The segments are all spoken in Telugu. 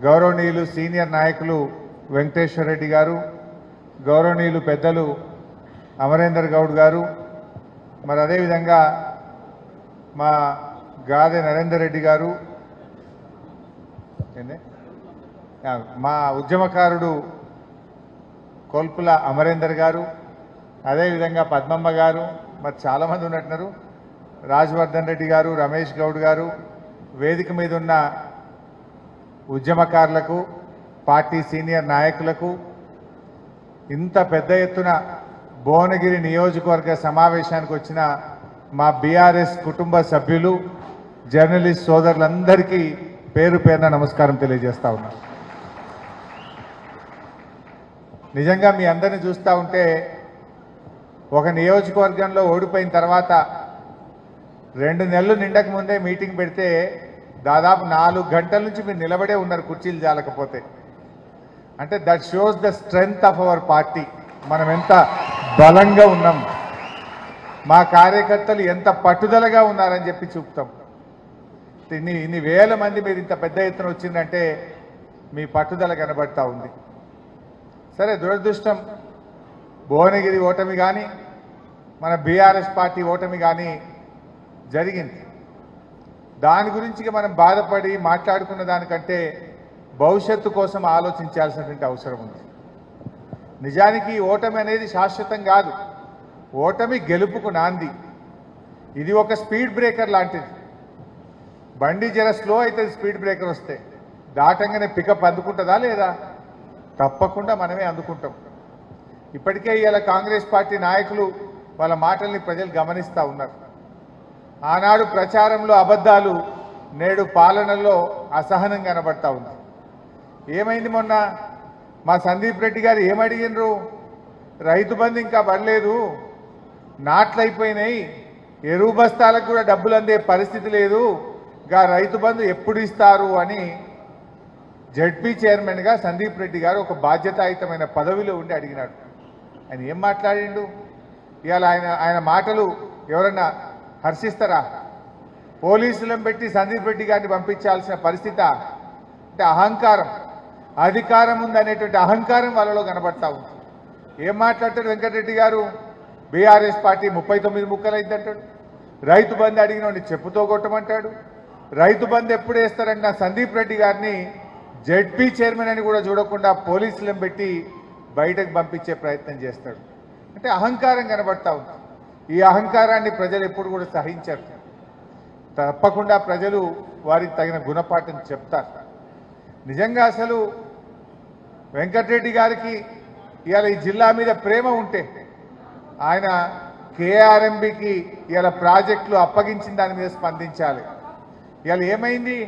గౌరవనీయులు సీనియర్ నాయకులు వెంకటేశ్వర రెడ్డి గారు, గౌరవనీయులు పెద్దలు అమరేందర్ గౌడ్ గారు, మరి అదేవిధంగా మా గాదె నరేందర్ రెడ్డి గారు, మా ఉద్యమకారుడు కోల్పుల అమరేందర్ గారు, అదేవిధంగా పద్మమ్మ గారు, మరి చాలామంది ఉన్నట్టున్నారు, రాజవర్ధన్ రెడ్డి గారు, రమేష్ గౌడ్ గారు, వేదిక మీద ఉన్న ఉద్యమకారులకు, పార్టీ సీనియర్ నాయకులకు, ఇంత పెద్ద ఎత్తున భువనగిరి నియోజకవర్గ సమావేశానికి వచ్చిన మా బీఆర్ఎస్ కుటుంబ సభ్యులు, జర్నలిస్ట్ సోదరులందరికీ పేరు పేరున నమస్కారం తెలియజేస్తా ఉన్నాను. నిజంగా మీ అందరిని చూస్తూ ఉంటే ఒక నియోజకవర్గంలో ఓడిపోయిన తర్వాత 2 నెలలు నిండక ముందే మీటింగ్ పెడితే దాదాపు 4 గంటల నుంచి మీరు నిలబడే ఉన్నారు కుర్చీలు జాలకపోతే. అంటే that shows the strength of our party. మనం ఎంత బలంగా ఉన్నాం, మా కార్యకర్తలు ఎంత పట్టుదలగా ఉన్నారని చెప్పి చూపుతాం. ఇన్ని వేల మంది మీరు ఇంత పెద్ద ఎత్తున వచ్చిందంటే మీ పట్టుదల కనబడతా ఉంది. సరే, దురదృష్టం భువనగిరి ఓటమి కానీ మన బీఆర్ఎస్ పార్టీ ఓటమి కానీ జరిగింది. దాని గురించి మనం బాధపడి మాట్లాడుకున్న దానికంటే భవిష్యత్తు కోసం ఆలోచించాల్సినటువంటి అవసరం ఉంది. నిజానికి ఓటమి అనేది శాశ్వతం కాదు, ఓటమి గెలుపుకు నాంది. ఇది ఒక స్పీడ్ బ్రేకర్ లాంటిది. బండి జర స్లో అయితే స్పీడ్ బ్రేకర్ వస్తే దాటంగానే పికప్ అందుకుంటుందా లేదా? తప్పకుండా మనమే అందుకుంటాం. ఇప్పటికే ఇలా కాంగ్రెస్ పార్టీ నాయకులు వాళ్ళ మాటల్ని ప్రజలు గమనిస్తూ ఉన్నారు. ఆనాడు ప్రచారంలో అబద్ధాలు, నేడు పాలనలో అసహనం కనబడతా ఉంది. ఏమైంది? మొన్న మా సందీప్ రెడ్డి గారు ఏమడిగినరు? రైతు బంధు ఇంకా పడలేదు, నాట్లు అయిపోయినాయి, ఎరువు బస్తాలకు కూడా డబ్బులు అందే పరిస్థితి లేదు, గా రైతు బంధు ఎప్పుడు ఇస్తారు అని జడ్పీ చైర్మన్గా సందీప్ రెడ్డి గారు ఒక బాధ్యతాయుతమైన పదవిలో ఉండి అడిగినాడు. ఆయన ఏం మాట్లాడిండు? ఇవాళ ఆయన మాటలు ఎవరన్నా హర్షిస్తారా? పోలీసులను పెట్టి సందీప్ రెడ్డి గారిని పంపించాల్సిన పరిస్థితి. అంటే అహంకారం, అధికారం ఉందనేటువంటి అహంకారం వాళ్ళలో కనబడతా ఉంది. ఏం మాట్లాడతాడు వెంకటరెడ్డి గారు? BRS party 39 ముక్కలైందంటాడు. రైతు బంధు అడిగినోడిని చెప్పుతో కొట్టమంటాడు. రైతు బంధు ఎప్పుడు వేస్తారంట సందీప్ రెడ్డి గారిని జడ్పీ చైర్మన్ అని కూడా చూడకుండా పోలీసులను పెట్టి బయటకు పంపించే ప్రయత్నం చేస్తాడు. అంటే అహంకారం కనబడతా ఉంది. ఈ అహంకారాన్ని ప్రజలు ఎప్పుడు కూడా సహించారు. తప్పకుండా ప్రజలు వారికి తగిన గుణపాఠం చెప్తారు. నిజంగా అసలు వెంకటరెడ్డి గారికి ఇవాళ ఈ జిల్లా మీద ప్రేమ ఉంటే ఆయన కేఆర్ఎంబికి ఇవాళ ప్రాజెక్టులు అప్పగించిన దాని మీద స్పందించాలి. ఇవాళ ఏమైంది?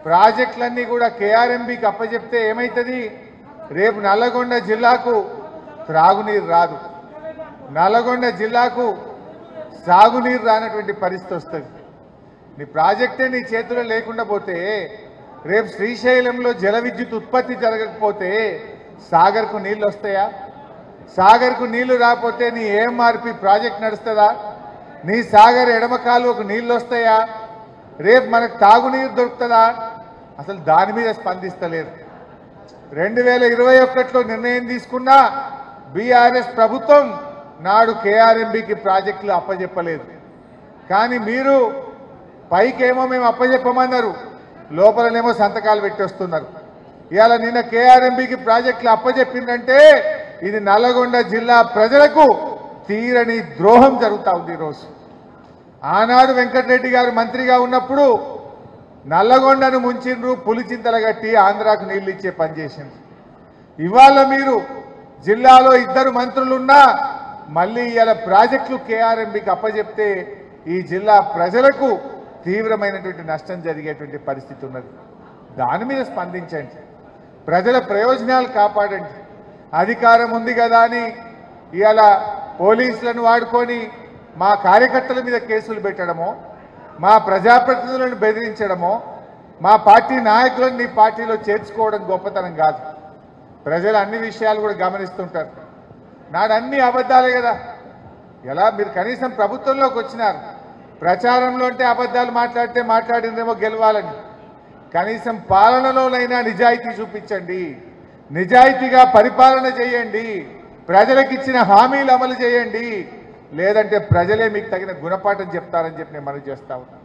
ప్రాజెక్టులన్నీ కూడా కేఆర్ఎంబికి అప్పచెప్తే ఏమవుతుంది? రేపు నల్లగొండ జిల్లాకు త్రాగునీరు రాదు, నల్లగొండ జిల్లాకు సాగునీరు రానటువంటి పరిస్థితి వస్తుంది. నీ ప్రాజెక్టే నీ చేతిలో లేకుండా పోతే, రేపు శ్రీశైలంలో జల విద్యుత్ ఉత్పత్తి జరగకపోతే సాగర్కు నీళ్ళు వస్తాయా? సాగర్కు నీళ్లు రాకపోతే నీ ఏఎంఆర్పి ప్రాజెక్ట్ నడుస్తుందా? నీ సాగర్ ఎడమ కాలువకు నీళ్ళు వస్తాయా? రేపు మనకు తాగునీరు దొరుకుతుందా? అసలు దాని మీద స్పందిస్తలేరు. 2021లో నిర్ణయం తీసుకున్న బీఆర్ఎస్ ప్రభుత్వం నాడు కేఆర్ఎంబికి ప్రాజెక్టులు అప్పచెప్పలేదు. కానీ మీరు పైకేమో మేము అప్పచెప్పమన్నారు, లోపలనేమో సంతకాలు పెట్టొస్తున్నారు. ఇవాళ నిన్న కేఆర్ఎంబికి ప్రాజెక్టులు అప్పచెప్పిందంటే ఇది నల్లగొండ జిల్లా ప్రజలకు తీరని ద్రోహం జరుగుతూ ఉంది. ఈరోజు ఆనాడు వెంకటరెడ్డి గారు మంత్రిగా ఉన్నప్పుడు నల్లగొండను ముంచిండ్రు, పులిచింతల గట్టి ఆంధ్రాకు నీళ్ళు ఇచ్చే పని చేసిండ్రు. ఇవాళ మీరు జిల్లాలో 2 మంత్రులున్నా మళ్ళీ ఇవాళ ప్రాజెక్టులు కేఆర్ఎంబికి అప్పచెప్తే ఈ జిల్లా ప్రజలకు తీవ్రమైనటువంటి నష్టం జరిగేటువంటి పరిస్థితి ఉన్నది. దాని మీద స్పందించండి, ప్రజల ప్రయోజనాలు కాపాడండి. అధికారం ఉంది కదా అని ఇవాళ పోలీసులను వాడుకొని మా కార్యకర్తల మీద కేసులు పెట్టడమో, మా ప్రజాప్రతినిధులను బెదిరించడమో, మా పార్టీ నాయకులను నీ పార్టీలో చేర్చుకోవడం గొప్పతనం కాదు. ప్రజలు అన్ని విషయాలు కూడా గమనిస్తుంటారు. నాడు అన్ని అబద్ధాలే కదా. ఎలా మీరు కనీసం ప్రభుత్వంలోకి వచ్చినారు, ప్రచారంలో అంటే అబద్ధాలు మాట్లాడితే మాట్లాడిందేమో గెలవాలని, కనీసం పాలనలోనైనా నిజాయితీ చూపించండి, నిజాయితీగా పరిపాలన చేయండి, ప్రజలకు ఇచ్చిన హామీలు అమలు చేయండి, లేదంటే ప్రజలే మీకు తగిన గుణపాఠం చెప్తారని చెప్పి నేను మనవి చేస్తా ఉన్నాను.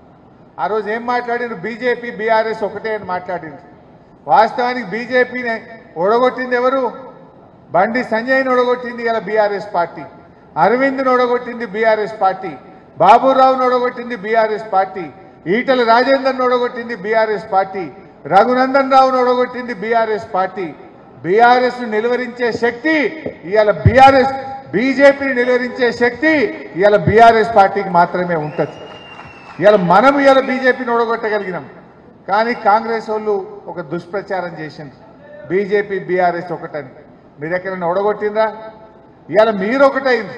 ఆ రోజు ఏం మాట్లాడినారు? బీజేపీ బీఆర్ఎస్ ఒకటే అని మాట్లాడినారు. వాస్తవానికి బీజేపీని ఓడగొట్టింది ఎవరు? బండి సంజయ్ని ఓడగొట్టింది ఇలా బీఆర్ఎస్ పార్టీ, అరవింద్ని ఓడగొట్టింది బీఆర్ఎస్ పార్టీ, బాబురావును ఓడగొట్టింది బీఆర్ఎస్ పార్టీ, ఈటల రాజేందర్ను ఓడగొట్టింది బీఆర్ఎస్ పార్టీ, రఘునందన్ రావును ఓడగొట్టింది బీఆర్ఎస్ పార్టీ. బీఆర్ఎస్ నిలువరించే శక్తి ఇవాళ బీజేపీని నిలువరించే శక్తి ఇవాళ బీఆర్ఎస్ పార్టీకి మాత్రమే ఉంటుంది. ఇవాళ మనం ఇవాళ బీజేపీని ఓడగొట్టగలిగినాం. కానీ కాంగ్రెస్ వాళ్ళు ఒక దుష్ప్రచారం చేసింది, బీజేపీ బీఆర్ఎస్ ఒకటని. మీరు ఎక్కడైనా ఓడగొట్టిందా? ఇవాళ మీరు ఒకటైంది.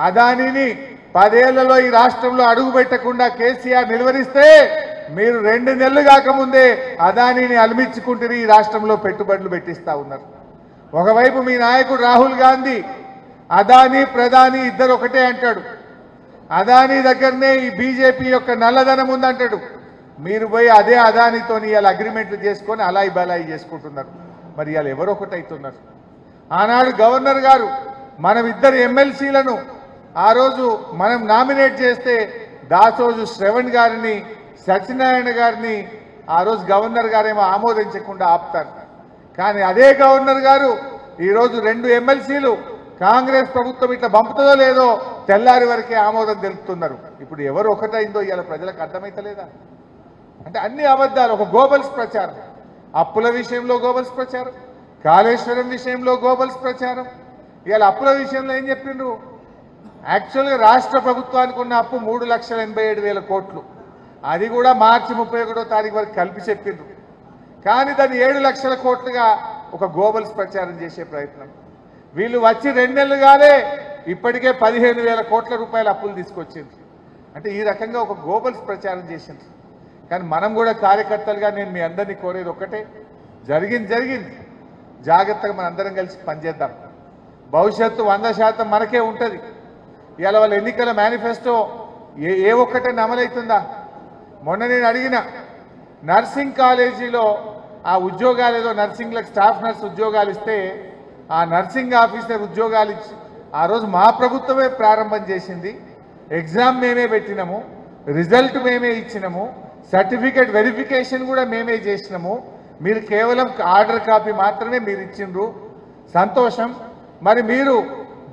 అదానిని 10 ఏళ్లలో ఈ రాష్ట్రంలో అడుగు పెట్టకుండా కేసీఆర్ నిలువరిస్తే మీరు 2 నెలలు కాకముందే అదానిని అలమించుకుంటుని ఈ రాష్ట్రంలో పెట్టుబడులు పెట్టిస్తా ఉన్నారు. ఒకవైపు మీ నాయకుడు రాహుల్ గాంధీ అదాని ప్రధాని ఇద్దరు ఒకటే అంటాడు, అదాని దగ్గరనే ఈ బీజేపీ యొక్క నల్లధనం ఉందంటాడు. మీరు పోయి అదే అదానితో ఇవాళ అగ్రిమెంట్లు చేసుకొని అలాయి బలాయి చేసుకుంటున్నారు. మరి ఇవాళ ఎవరు ఒకటైతున్నారు? ఆనాడు గవర్నర్ గారు మనం ఇద్దరు ఎమ్మెల్సీలను ఆ రోజు మనం నామినేట్ చేస్తే దాసోజు శ్రవణ్ గారిని, సత్యనారాయణ గారిని ఆ రోజు గవర్నర్ గారేమో ఆమోదించకుండా ఆపుతారు. కానీ అదే గవర్నర్ గారు ఈరోజు 2 ఎమ్మెల్సీలు కాంగ్రెస్ ప్రభుత్వం ఇట్లా పంపుతుందో లేదో తెల్లారి వరకే ఆమోదం తెలుపుతున్నారు. ఇప్పుడు ఎవరు ఒకటైందో ఇవాళ ప్రజలకు అర్థమైతలేదా? అంటే అన్ని అబద్ధాలు, ఒక గోబల్స్ ప్రచారం. అప్పుల విషయంలో గోబల్స్ ప్రచారం, కాళేశ్వరం విషయంలో గోబల్స్ ప్రచారం. ఇవాళ అప్పుల విషయంలో ఏం చెప్పిండ్రు? యాక్చువల్గా రాష్ట్ర ప్రభుత్వానికి ఉన్న అప్పు 3,87,000 కోట్లు. అది కూడా మార్చి 31వ తారీఖు వరకు కలిపి చెప్పిండ్రు. కానీ దాన్ని 7 లక్షల కోట్లుగా ఒక గోబల్స్ ప్రచారం చేసే ప్రయత్నం. వీళ్ళు వచ్చి 2 నెలలు కాలే ఇప్పటికే 15,000 కోట్ల రూపాయల అప్పులు తీసుకొచ్చింది. అంటే ఈ రకంగా ఒక గోబల్స్ ప్రచారం చేసింది. కానీ మనం కూడా కార్యకర్తలుగా నేను మీ అందరినీ కోరేది ఒక్కటే, జరిగింది జాగ్రత్తగా మన అందరం కలిసి పనిచేద్దాం. భవిష్యత్తు 100% మనకే ఉంటుంది. ఇవాళ వాళ్ళ ఎన్నికల మేనిఫెస్టో ఏ ఒక్కటైనా అమలవుతుందా? మొన్న నేను అడిగిన నర్సింగ్ కాలేజీలో ఆ ఉద్యోగాలు ఏదో నర్సింగ్లకు స్టాఫ్ నర్స్ ఉద్యోగాలు ఇస్తే ఆ నర్సింగ్ ఆఫీసర్ ఉద్యోగాలు ఇచ్చి ఆ రోజు మా ప్రభుత్వమే ప్రారంభం చేసింది. ఎగ్జామ్ మేమే పెట్టినాము, రిజల్ట్ మేమే ఇచ్చినాము, సర్టిఫికేట్ వెరిఫికేషన్ కూడా మేమే చేసినాము. మీరు కేవలం ఆర్డర్ కాపీ మాత్రమే మీరు ఇచ్చిండ్రు, సంతోషం. మరి మీరు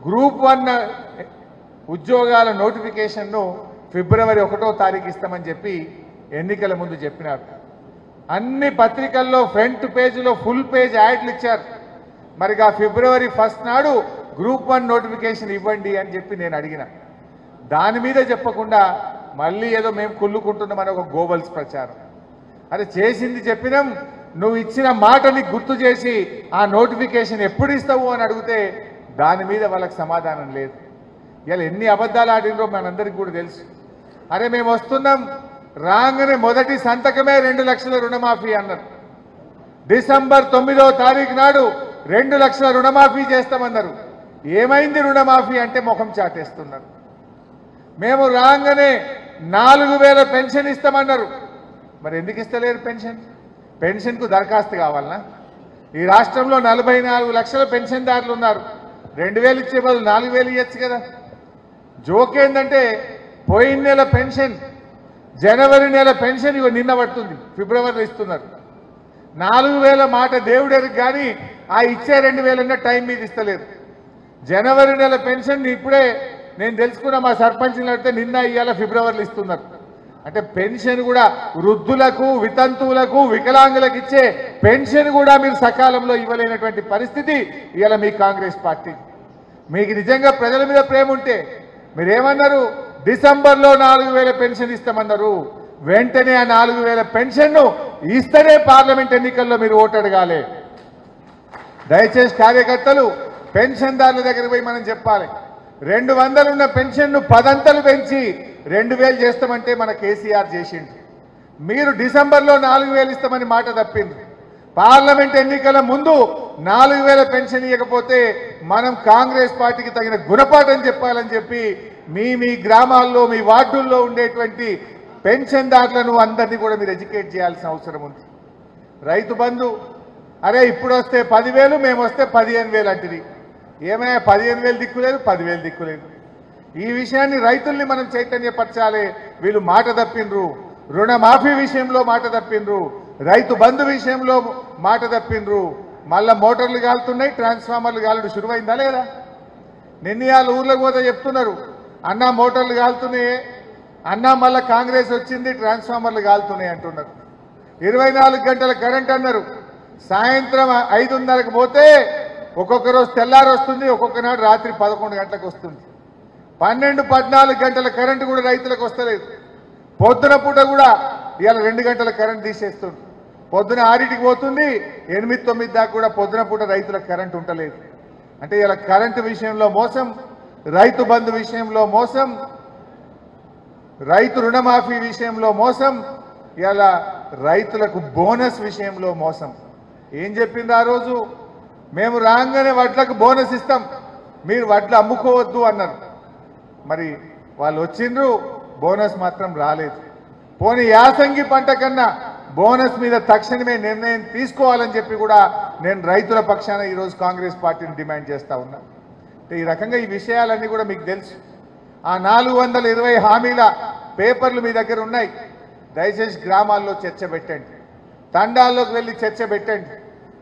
గ్రూప్ 1 ఉద్యోగాల నోటిఫికేషన్ను ఫిబ్రవరి 1వ తారీఖు ఇస్తామని చెప్పి ఎన్నికల ముందు చెప్పినారు. అన్ని పత్రికల్లో ఫ్రంట్ పేజీలో ఫుల్ పేజ్ యాడ్లు ఇచ్చారు. మరి ఆ ఫిబ్రవరి 1 నాడు గ్రూప్ 1 నోటిఫికేషన్ ఇవ్వండి అని చెప్పి నేను అడిగిన. దాని మీద చెప్పకుండా మళ్ళీ ఏదో మేము కుళ్ళుకుంటున్నామని ఒక గోబల్స్ ప్రచారం. అరే చేసింది చెప్పినాం, నువ్వు ఇచ్చిన మాటని గుర్తు చేసి ఆ నోటిఫికేషన్ ఎప్పుడు ఇస్తావు అని అడిగితే దాని మీద వాళ్ళకి సమాధానం లేదు. ఇలా ఎన్ని అబద్ధాలు ఆడినరో మనందరికీ కూడా తెలుసు. అరే మేము వస్తున్నాం రాగానే మొదటి సంతకమే 2 లక్షల రుణమాఫీ అన్నారు. డిసెంబర్ 9వ తారీఖు నాడు 2 లక్షల రుణమాఫీ చేస్తామన్నారు. ఏమైంది రుణమాఫీ అంటే ముఖం చాటేస్తున్నారు. మేము రాగానే 4,000 పెన్షన్ ఇస్తామన్నారు. మరి ఎందుకు ఇస్తలేరు పెన్షన్? పెన్షన్కు దరఖాస్తు కావాలనా? ఈ రాష్ట్రంలో 44 లక్షల పెన్షన్దారులు ఉన్నారు. 2,000 ఇచ్చే బదులు 4,000 ఇవ్వచ్చు కదా. జోకేందంటే పోయిన నెల పెన్షన్, జనవరి నెల పెన్షన్ ఇవి నిన్న పడుతుంది, ఫిబ్రవరిలో ఇస్తున్నారు. 4,000 మాట దేవుడెరికి కానీ ఆ ఇచ్చే 2,000 టైం మీద ఇస్తలేదు. జనవరి నెల పెన్షన్ ఇప్పుడే నేను తెలుసుకున్న మా సర్పంచ్ని అడిగితే నిన్న ఇవాళ ఫిబ్రవరిలో ఇస్తున్నారు. అంటే పెన్షన్ కూడా వృద్ధులకు, వితంతువులకు, వికలాంగులకు ఇచ్చే పెన్షన్ కూడా మీరు సకాలంలో ఇవ్వలేనటువంటి పరిస్థితి ఇవాళ మీ కాంగ్రెస్ పార్టీ. మీకు నిజంగా ప్రజల మీద ప్రేమ ఉంటే మీరేమన్నారు? డిసెంబర్లో 4,000 పెన్షన్ ఇస్తామన్నారు. వెంటనే ఆ 4,000 పెన్షన్ను ఇస్తేనే పార్లమెంట్ ఎన్నికల్లో మీరు ఓటు అడగాలి. దయచేసి కార్యకర్తలు పెన్షన్దారుల దగ్గర పోయి మనం చెప్పాలి. 200 ఉన్న పెన్షన్ను 10 అంతలు పెంచి 2,000 చేస్తామంటే మన కేసీఆర్ చేసిండు. మీరు డిసెంబర్లో 4,000 ఇస్తామని మాట తప్పింది. పార్లమెంట్ ఎన్నికల ముందు 4,000 పెన్షన్ ఇవ్వకపోతే మనం కాంగ్రెస్ పార్టీకి తగిన గుణపాఠం చెప్పాలని చెప్పి మీ గ్రామాల్లో, మీ వార్డుల్లో ఉండేటువంటి పెన్షన్దారులను అందరినీ కూడా మీరు ఎడ్యుకేట్ చేయాల్సిన అవసరం ఉంది. రైతు బంధు అరే ఇప్పుడు వస్తే 10,000 మేము వస్తే 15,000 అంటిది. ఏమైనా 15,000 దిక్కులేదు, 10,000 దిక్కులేదు. ఈ విషయాన్ని రైతుల్ని మనం చైతన్యపరచాలి. వీళ్ళు మాట తప్పిండ్రు, రుణమాఫీ విషయంలో మాట తప్పిండ్రు, రైతు బంధు విషయంలో మాట తప్పిండ్రు. మళ్ళా మోటార్లు కాలుతున్నాయి, ట్రాన్స్ఫార్మర్లు కాలుడు శురువైందా లేదా? నిన్నయాలు ఊర్లకు పోతే చెప్తున్నారు, అన్నా మోటార్లు కాలుతున్నాయి, అన్నా మళ్ళా కాంగ్రెస్ వచ్చింది ట్రాన్స్ఫార్మర్లు కాలుతున్నాయి అంటున్నారు. 24 గంటల కరెంట్ అన్నారు. సాయంత్రం 5:30కు పోతే ఒక్కొక్క రోజు తెల్లారి వస్తుంది, ఒక్కొక్క నాడు రాత్రి 11 గంటలకు వస్తుంది. 12-14 గంటల కరెంటు కూడా రైతులకు వస్తలేదు. పొద్దున పూట కూడా ఇవాళ 2 గంటల కరెంట్ తీసేస్తుంది. పొద్దున 6కి పోతుంది, 8-9 దాకా కూడా పొద్దున పూట రైతులకు కరెంటు ఉండలేదు. అంటే ఇలా కరెంటు విషయంలో మోసం, రైతు బంధు విషయంలో మోసం, రైతు రుణమాఫీ విషయంలో మోసం, ఇలా రైతులకు బోనస్ విషయంలో మోసం. ఏం చెప్పింది ఆ రోజు? మేము రాగానే వడ్లకు బోనస్ ఇస్తాం, మీరు వడ్లు అమ్ముకోవద్దు అన్నారు. మరి వాళ్ళు వచ్చిండ్రు, బోనస్ మాత్రం రాలేదు. పోనీ యాసంగి పంట కన్నా బోనస్ మీద తక్షణమే నిర్ణయం తీసుకోవాలని చెప్పి కూడా నేను రైతుల పక్షాన ఈరోజు కాంగ్రెస్ పార్టీని డిమాండ్ చేస్తా ఉన్నా. అంటే ఈ రకంగా ఈ విషయాలన్నీ కూడా మీకు తెలుసు. ఆ 420 హామీల పేపర్లు మీ దగ్గర ఉన్నాయి. దయచేసి గ్రామాల్లో చర్చ పెట్టండి, తండాల్లోకి వెళ్ళి చర్చ పెట్టండి,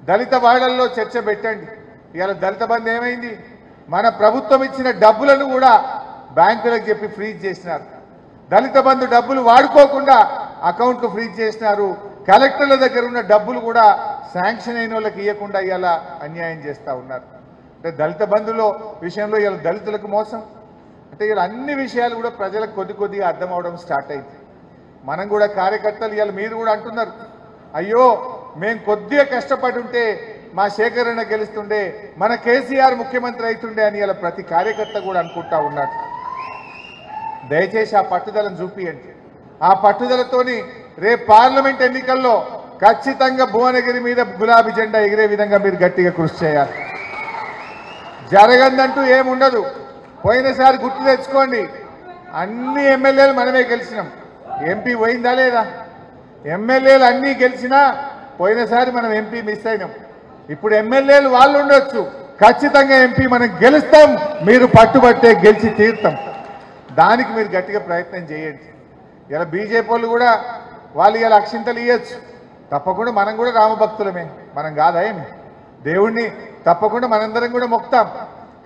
దళిత వాడల్లో చర్చ పెట్టండి. ఇవాళ దళిత బంధు ఏమైంది? మన ప్రభుత్వం ఇచ్చిన డబ్బులను కూడా బ్యాంకులకు చెప్పి ఫ్రీజ్ చేసినారు. దళిత బంధు డబ్బులు వాడుకోకుండా అకౌంట్లు ఫ్రీజ్ చేసినారు. కలెక్టర్ల దగ్గర ఉన్న డబ్బులు కూడా శాంక్షన్ అయిన వాళ్ళకి ఇవ్వకుండా ఇవాళ అన్యాయం చేస్తూ ఉన్నారు. అంటే దళిత బంధులో విషయంలో ఇవాళ దళితులకు మోసం. అంటే ఇలా అన్ని విషయాలు కూడా ప్రజలకు కొద్దిగా అర్థం అవడం స్టార్ట్ అయింది. మనం కూడా కార్యకర్తలు ఇవాళ మీరు కూడా అంటున్నారు, అయ్యో మేము కొద్దిగా కష్టపడి ఉంటే మా శేఖరణ గెలుస్తుండే, మన కేసీఆర్ ముఖ్యమంత్రి అవుతుండే అని ఇలా ప్రతి కార్యకర్త కూడా అనుకుంటా ఉన్నారు. దయచేసి ఆ పట్టుదలను చూపియండి. ఆ పట్టుదలతోని రేపు పార్లమెంట్ ఎన్నికల్లో ఖచ్చితంగా భువనగిరి మీద గులాబీ జెండా ఎగిరే విధంగా మీరు గట్టిగా కృషి చేయాలి. జరగదంటూ ఏముండదు. పోయినసారి గుర్తు తెచ్చుకోండి, అన్ని ఎమ్మెల్యేలు మనమే గెలిచినాం. ఎంపీ పోయిందా లేదా? ఎమ్మెల్యేలు అన్నీ గెలిచినా పోయినసారి మనం ఎంపీ మిస్ అయినాం. ఇప్పుడు ఎమ్మెల్యేలు వాళ్ళు ఉండొచ్చు, ఖచ్చితంగా ఎంపీ మనం గెలుస్తాం. మీరు పట్టుబట్టే గెలిచి తీరుతాం. దానికి మీరు గట్టిగా ప్రయత్నం చేయండి. ఇలా బీజేపీ వాళ్ళు కూడా వాళ్ళు ఇలా అక్షింతలు ఇవ్వచ్చు. తప్పకుండా మనం కూడా రామభక్తులమే, మనం కాదా ఏమి? దేవుణ్ణి తప్పకుండా మనందరం కూడా మొక్తాం.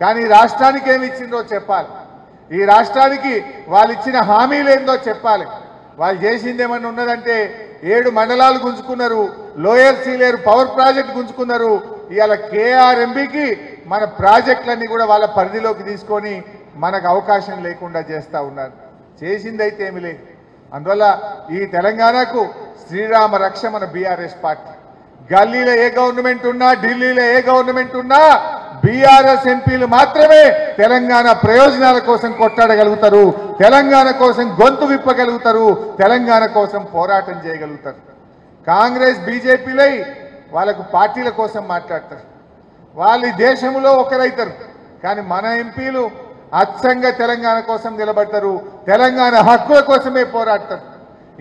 కానీ ఈ రాష్ట్రానికి ఏమి ఇచ్చిందో చెప్పాలి. ఈ రాష్ట్రానికి వాళ్ళు ఇచ్చిన హామీలు ఏందో చెప్పాలి. వాళ్ళు చేసింది ఏమన్నా ఉన్నదంటే 7 మండలాలు గుంజుకున్నారు, లోయర్ సీలేరు పవర్ ప్రాజెక్ట్ గుంజుకున్నారు. ఇవాళ కేఆర్ఎంబీకి మన ప్రాజెక్టులన్నీ కూడా వాళ్ళ పరిధిలోకి తీసుకొని మనకు అవకాశం లేకుండా చేస్తూ ఉన్నారు. చేసిందైతే ఏమి లేదు. అందువల్ల ఈ తెలంగాణకు శ్రీరామ రక్ష మన బీఆర్ఎస్ పార్టీ. గల్లీలో ఏ గవర్నమెంట్ ఉన్నా, ఢిల్లీలో ఏ గవర్నమెంట్ ఉన్నా బీఆర్ఎస్ ఎంపీలు మాత్రమే తెలంగాణ ప్రయోజనాల కోసం కొట్లాడగలుగుతారు, తెలంగాణ కోసం గొంతు విప్పగలుగుతారు, తెలంగాణ కోసం పోరాటం చేయగలుగుతారు. కాంగ్రెస్ బీజేపీలై వాళ్ళకు పార్టీల కోసం మాట్లాడతారు. వాళ్ళు దేశంలో ఒకరైతారు, కానీ మన ఎంపీలు అచ్చంగా తెలంగాణ కోసం నిలబడతారు, తెలంగాణ హక్కుల కోసమే పోరాడతారు.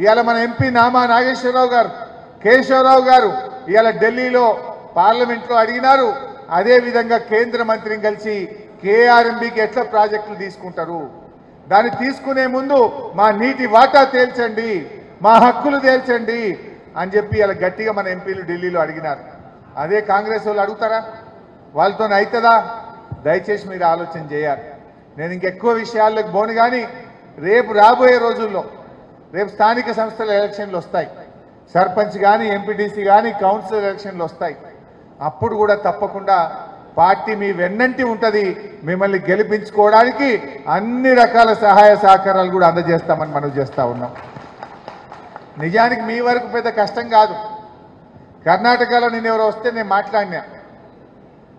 ఇవాళ మన ఎంపీ నామా నాగేశ్వరరావు గారు, కేశవరావు గారు ఇవాళ ఢిల్లీలో పార్లమెంట్లో అడిగినారు. అదేవిధంగా కేంద్ర మంత్రిని కలిసి కేఆర్ఎంబీకి ఎట్లా ప్రాజెక్టులు తీసుకుంటారు, దాన్ని తీసుకునే ముందు మా నీటి వాటా తేల్చండి, మా హక్కులు తేల్చండి అని చెప్పి ఇలా గట్టిగా మన ఎంపీలు ఢిల్లీలో అడిగినారు. అదే కాంగ్రెస్ వాళ్ళు అడుగుతారా? వాళ్ళతో అవుతుందా? దయచేసి మీరు ఆలోచన చేయాలి. నేను ఇంకెక్కువ విషయాల్లోకి పోను, కానీ రేపు రాబోయే రోజుల్లో రేపు స్థానిక సంస్థల ఎలక్షన్లు వస్తాయి. సర్పంచ్ కానీ, ఎంపీటీసీ కానీ, కౌన్సిలర్ ఎలక్షన్లు వస్తాయి. అప్పుడు కూడా తప్పకుండా పార్టీ మీ వెన్నంటి ఉంటుంది. మిమ్మల్ని గెలిపించుకోవడానికి అన్ని రకాల సహాయ సహకారాలు కూడా అందజేస్తామని మనం చేస్తూ ఉన్నాం. నిజానికి మీ వరకు పెద్ద కష్టం కాదు. కర్ణాటకలో నేను ఎవరో వస్తే నేను మాట్లాడినా.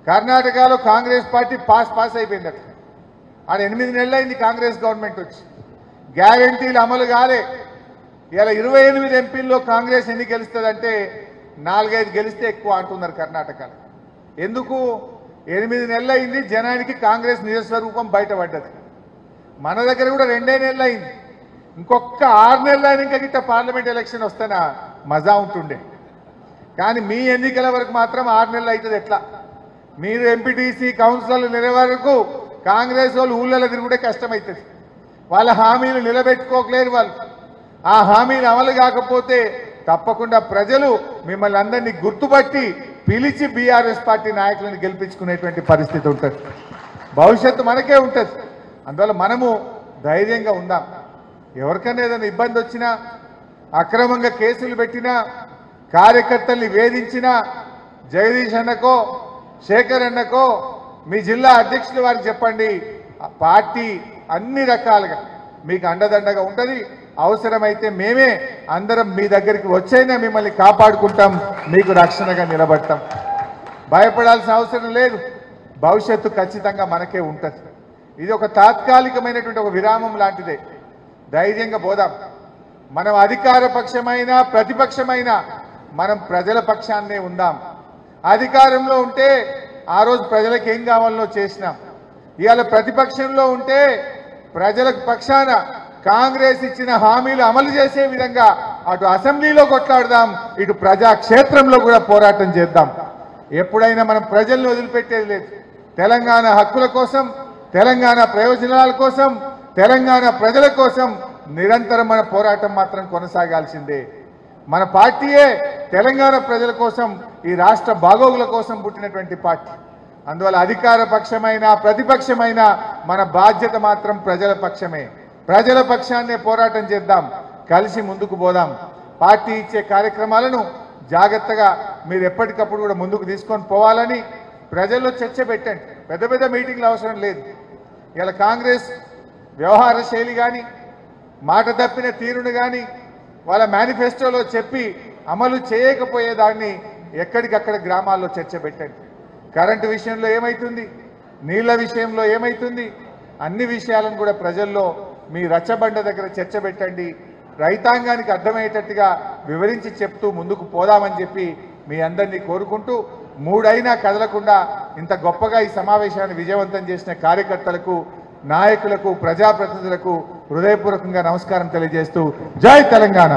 కర్ణాటకలో కాంగ్రెస్ పార్టీ పాస్ అయిపోయింది. అక్కడ ఆడ 8 నెలలు అయింది కాంగ్రెస్ గవర్నమెంట్ వచ్చి, గ్యారంటీలు అమలు కాలే. ఇలా 28 ఎంపీల్లో కాంగ్రెస్ ఎన్ని గెలుస్తుందంటే 4-5 గెలిస్తే ఎక్కువ అంటున్నారు కర్ణాటకలో. ఎందుకు? 8 నెలలు అయింది, జనానికి కాంగ్రెస్ నిజస్వరూపం బయటపడ్డది. మన దగ్గర కూడా 2 నెలలు అయింది. ఇంకొక 6 నెలలు అయినా ఇంకా గిట్ట పార్లమెంట్ ఎలక్షన్ వస్తేనా మజా ఉంటుండే. కానీ మీ ఎన్నికల వరకు మాత్రం 6 నెలలు అవుతుంది. ఎట్లా మీరు ఎంపీటీసీ కౌన్సిలర్లు నిలే వరకు కాంగ్రెస్ వాళ్ళు ఊళ్ళలో తిరుగుడే కష్టమవుతుంది. వాళ్ళ హామీలు నిలబెట్టుకోకలేరు. వాళ్ళు ఆ హామీలు అమలు కాకపోతే తప్పకుండా ప్రజలు మిమ్మల్ని అందరినీ గుర్తుపట్టి పిలిచి బీఆర్ఎస్ పార్టీ నాయకులను గెలిపించుకునేటువంటి పరిస్థితి ఉంటుంది. భవిష్యత్తు మనకే ఉంటుంది. అందువల్ల మనము ధైర్యంగా ఉందాం. ఎవరికైనా ఏదైనా ఇబ్బంది వచ్చినా, అక్రమంగా కేసులు పెట్టినా, కార్యకర్తల్ని వేధించినా జగదీష్ అన్నకో శేఖర్ అన్నకో మీ జిల్లా అధ్యక్షుల వారికి చెప్పండి. ఆ పార్టీ అన్ని రకాలుగా మీకు అండదండగా ఉంటుంది. అవసరమైతే మేమే అందరం మీ దగ్గరికి వచ్చైనా మిమ్మల్ని కాపాడుకుంటాం, మీకు రక్షణగా నిలబడతాం. భయపడాల్సిన అవసరం లేదు. భవిష్యత్తు ఖచ్చితంగా మనకే ఉంటుంది. ఇది ఒక తాత్కాలికమైనటువంటి ఒక విరామం లాంటిదే. ధైర్యంగా పోదాం. మనం అధికార పక్షమైన ప్రతిపక్షమైన మనం ప్రజల పక్షాన్నే ఉందాం. అధికారంలో ఉంటే ఆ రోజు ప్రజలకు ఏం కావాలో చేసినాం. ఇవాళ ప్రతిపక్షంలో ఉంటే ప్రజలకు పక్షాన కాంగ్రెస్ ఇచ్చిన హామీలు అమలు చేసే విధంగా అటు అసెంబ్లీలో కొట్లాడదాం, ఇటు ప్రజాక్షేత్రంలో కూడా పోరాటం చేద్దాం. ఎప్పుడైనా మనం ప్రజల్ని వదిలిపెట్టేది లేదు. తెలంగాణ హక్కుల కోసం, తెలంగాణ ప్రయోజనాల కోసం, తెలంగాణ ప్రజల కోసం నిరంతరం మన పోరాటం మాత్రం కొనసాగాల్సిందే. మన పార్టీయే తెలంగాణ ప్రజల కోసం, ఈ రాష్ట్ర బాగోగుల కోసం పుట్టినటువంటి పార్టీ. అందువల్ల అధికార పక్షమైన ప్రతిపక్షమైన మన బాధ్యత మాత్రం ప్రజల పక్షమే. ప్రజల పక్షాన్నే పోరాటం చేద్దాం, కలిసి ముందుకు పోదాం. పార్టీ ఇచ్చే కార్యక్రమాలను జాగ్రత్తగా మీరు ఎప్పటికప్పుడు కూడా ముందుకు తీసుకొని పోవాలని ప్రజల్లో చర్చ పెట్టండి. పెద్ద పెద్ద మీటింగ్లు అవసరం లేదు. ఇలా కాంగ్రెస్ వ్యవహార శైలి కానీ, మాట తప్పిన తీరును కానీ వాళ్ళ మేనిఫెస్టోలో చెప్పి అమలు చేయకపోయేదాన్ని ఎక్కడికక్కడ గ్రామాల్లో చర్చ పెట్టండి. కరెంటు విషయంలో ఏమైతుంది, నీళ్ల విషయంలో ఏమైతుంది, అన్ని విషయాలను కూడా ప్రజల్లో మీ రచ్చబండ దగ్గర చర్చ పెట్టండి. రైతాంగానికి అర్థమయ్యేటట్టుగా వివరించి చెప్తూ ముందుకు పోదామని చెప్పి మీ అందరినీ కోరుకుంటూ, 3 అయినా కదలకుండా ఇంత గొప్పగా ఈ సమావేశాన్ని విజయవంతం చేసిన కార్యకర్తలకు, నాయకులకు, ప్రజాప్రతినిధులకు హృదయపూర్వకంగా నమస్కారం తెలియజేస్తూ జై తెలంగాణ.